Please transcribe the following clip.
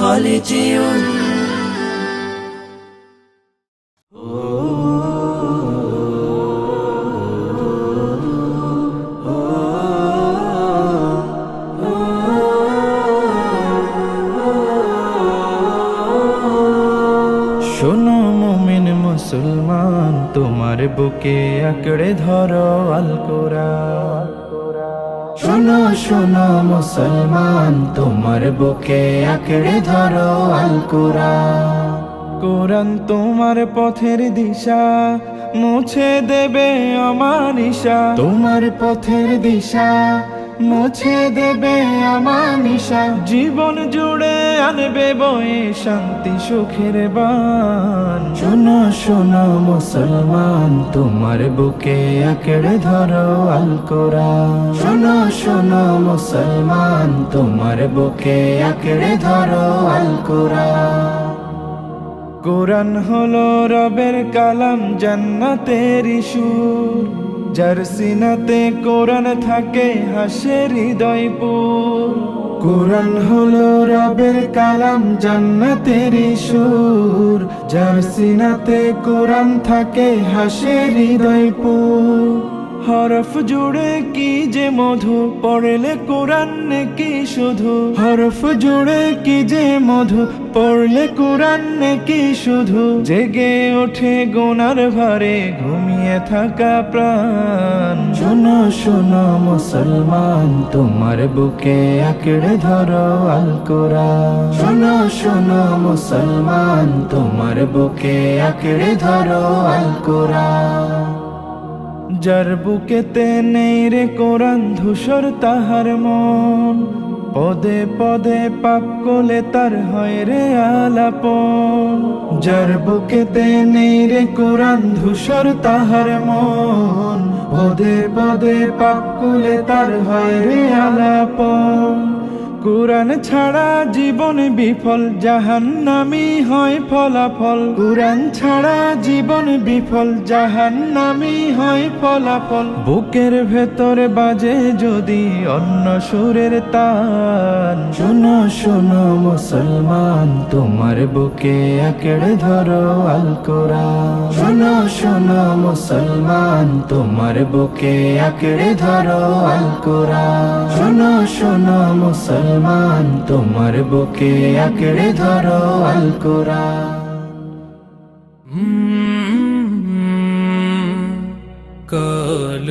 خالدون শোনো মুমিন মুসলমান, তোমার বুকে আঁকড়ে ধরো আল কোরআন। শোনো শোনো মুসলমান, তোমার বুকে আঁকড়ে ধরো আল কোরআন। কোরআন তোমার পথের দিশা, মুছে দেবে অমানিসা। তোমার পথের দিশা মুছে দেবে অমানিসা। জীবন জুড়ে আনবে বয়ে শান্তি সুখের বান। শোনো শোনো মুসলমান, তোমার বুকে আঁকড়ে ধরো আল কোরআন। শোনো শোনো মুসলমান, তোমার বুকে আঁকড়ে ধরো আল কোরআন। কোরআন হলো রবের কালাম, জান্নাতের সুর। যার সিনাতে কোরআন থাকে হাসে হৃদয়পুর। কোরআন হলো রবের কালাম, জান্নাতের সুর। যার সিনাতে কোরআন থাকে হাসে হৃদয়পুর। হরফ জুড়ে কি যে মধু, পড়লে কোরআন কি শুধু। হরফ জুড়ে কি যে মধু, পড়লে কোরআন কি শুধু। জেগে ওঠে গুনার ভারে, ঘুমিয়ে থাকা প্রাণ। শোনো শোনো মুসলমান, তোমার বুকে আঁকড়ে ধরো আল কোরআন। শোনো শোনো মুসলমান, তোমার বুকে আঁকড়ে ধরো আল কোরআন। যার বুকেতে নেই রে কোরআন, ধূসর তাহার মন। পদে পদে পাপ কোলে তার হয় রে আলাপন। যার বুকেতে নেই রে কোরআন, ধূসর তাহার মন। পদে পদে পাপ কোলে তার হয় রে আলাপন। কোরআন ছাড়া জীবন বিফল, জাহান্নামী হয় ফলাফল। কোরআন ছাড়া জীবন বিফল, জাহান্নামী হয় ফলাফল। বুকের ভেতরে বাজে যদি অন্য সুরের তান। শোনো শোনো মুসলমান, তোমার বুকে আঁকড়ে ধরো আল কোরআন। শোনো শোনো মুসলমান, তোমার বুকে আঁকড়ে ধরো আল কোরআন। শোনো শোনো মুসলমান, তোমার বুকে আঁকড়ে ধরো আল কোরআন। কাল